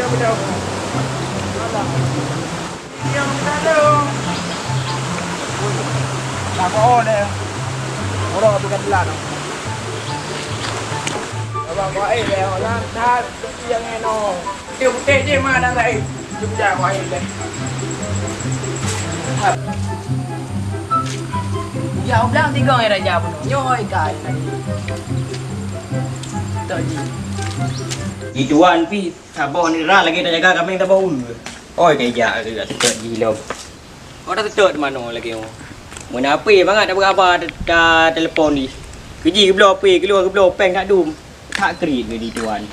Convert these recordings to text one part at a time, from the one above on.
Betul. Alah. Yang dalam. Tak kau dah. Orang bukan belan. Abang kau dah orang dah yang eno. Dia putih je mana lagi. Jumpa kau dah. Jauh bilang tiga yang raja pun. Nyoi kai. Tak ji. Ituan pi sabon ni ra lagi dah jaga kambing tak bau. Oi kayak ke tak gila. Orang tak mana lagi oh. Mana apa bangat dah berapa dah telefon ni. Kerja ke belah apa keluar ke belah peng kat dum. Tak kerit ke di tuan.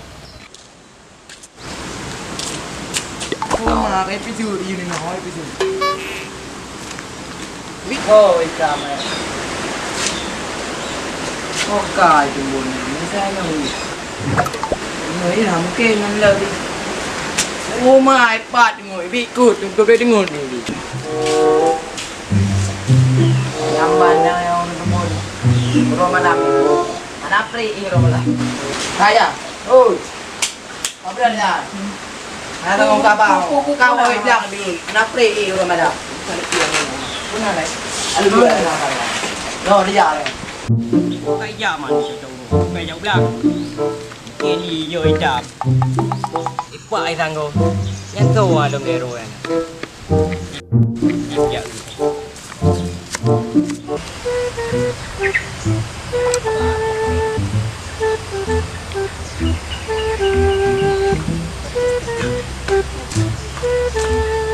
Oh, mak episod ini noh episod. Oh, ikam. Oh, kai tu pun. Ni saya nak. Ngồi là một cái năm lơ đi. Ô mai bát ngồi bị cụt tôi đây ngồi đi đi. Yang bandang yang nomor. Roma nam. Anak pri Roma lah. Kaya. Oi. Apa dah ya? Ada orang kapal. Kau oi bilang dulu. Anak pri Roma dah. Benar lah. Alu dua. Lo dia ya. Kayak mana tu? Kayak belang. Ini yo idap. Ipak ai tanggo. Yang tu ada dero kan. Ya.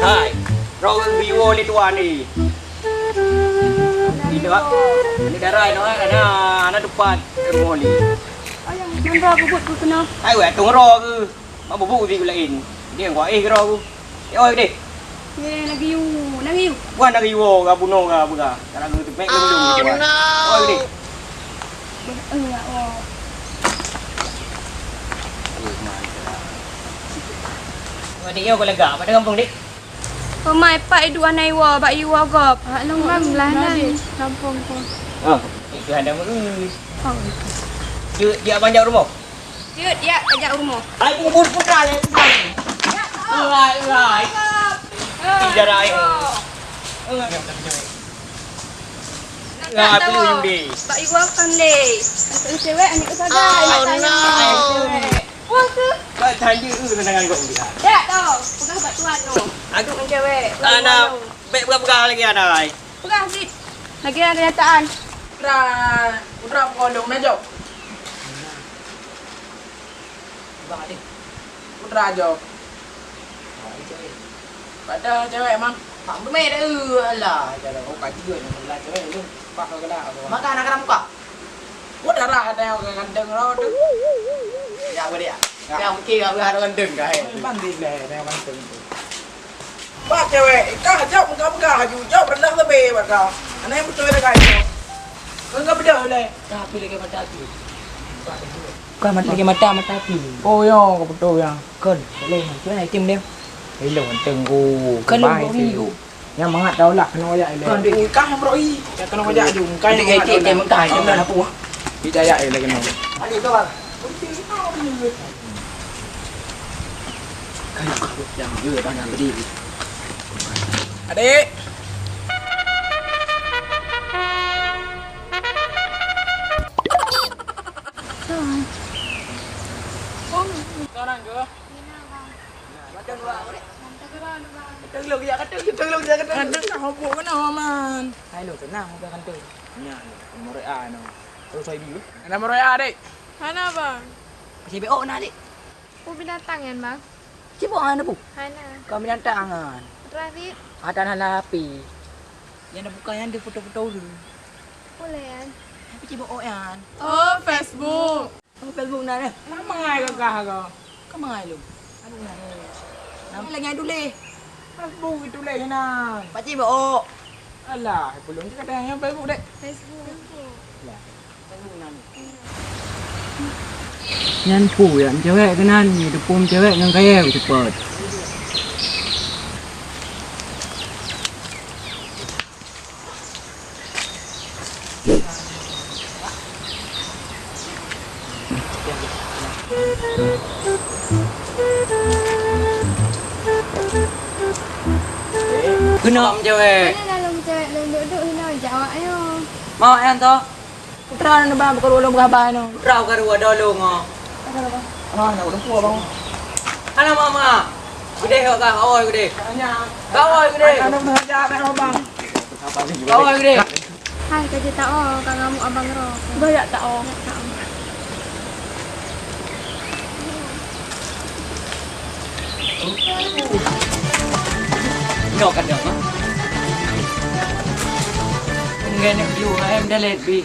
Hai. Roll Vivo ni tuan ni. Ini dah. Ini darah no ana depan rumah ni. Nang ro aku buat ku kena. Ai weh tung ro ke. Mak bubu di lain. Dia ngwa ke ro ku. Oi deh. Ye lagi yu, lagi yu. Bukan lagi wo ga buno ga buka. Kalau tu mek lu tu. Oi deh. Ya oh. Wah dia ko lega pada kampung dik. Pemai pak itu anai wa, bak yu wa gop. Long ram lah nan. Kampung ko. Ah, itu ada mu. Oh. Dia banyak rumah. Dia ajak rumah. Ai pun putra le. Lai. Tidak rai. Nggak perlu yung di. Bak yu wa kan le. Anak cewek anak kesagai. Oh no. Wah ke? Kau tanya dengan kau dia. Ya tau. Pegang bak tuan tu. Aku kan cewek. Anak, pegang lagi anak. Pegang sit. Lagi ada kenyataan. Putra kolong na jok. Bang Putra jok. Pada cewek emang. Mak bermain dah lah. Jadi kau kaji juga ni lah cewek tu. Pak kau kena apa? Makan anak muka. Putra dah ada yang kandeng ro tu. Ya apa dia? Yang mungkin kau ada kandeng kah? Mandi le, yang kandeng tu. Pak cewek, kau jok muka haju, jok rendah lebih pak kau. Anak yang betul dekat itu. Kau enggak beda le. Tapi lagi mata api. Kau lagi mata api. Oh yo, kau betul yang. Kon, boleh. Cuba nak tim dia. Hello kandeng ku. Kan lu bau Yang mangat dah lah kena oyak le. Kan dia Kah yang beroi. Yang kena oyak ju. Kah yang dia dia mengkai dia dah apa? Hidayah le kena. Ada tu bang. Kan yang dia banyak berdiri. Adik. Sekarang ke? Macam dua. Tengok dia kata, tengok dia kata. Ada nak hobok kena man. Hai lo tenang hobok kan tu. Nya, nomor A no. Terus saya biu. Nomor A adik. Hana bang. CBO nak adik. Pu binatang yan bang. CBO ana bu. Hana. Kau minat tangan. Terakhir Ada anak api. Yang nak buka yang dia foto-foto dulu. boleh yan. Tapi CBO yan. Oh Facebook. Oh Facebook nak ni. Lama ngai ke kah kau? Kau mangai lu. Aduh nak. Nama lagi dulu le. Facebook itu leh kena. Pak CBO. Alah, belum dia kata yang Facebook dek. Facebook. Facebook nak ni. Nyan pu yang cewek kenan, ni tepung cewek yang kaya cepat. Kenapa cewek? Mana dalam cewek dalam duduk hina jawab ayo. Mau yang to? Putra na ba bakal ulang gaba no. Raw karua dolong oh. Ah, na ulang po bang. Ano mama? Gede kok kah? Oi gede. Kanya. Kawai gede. Ano ba ja ka bang? Kawai gede. Hai kerja tao kang kamu abang ro. Goyak tao. Ngọc cả được á. Nghe này view em đã lên bị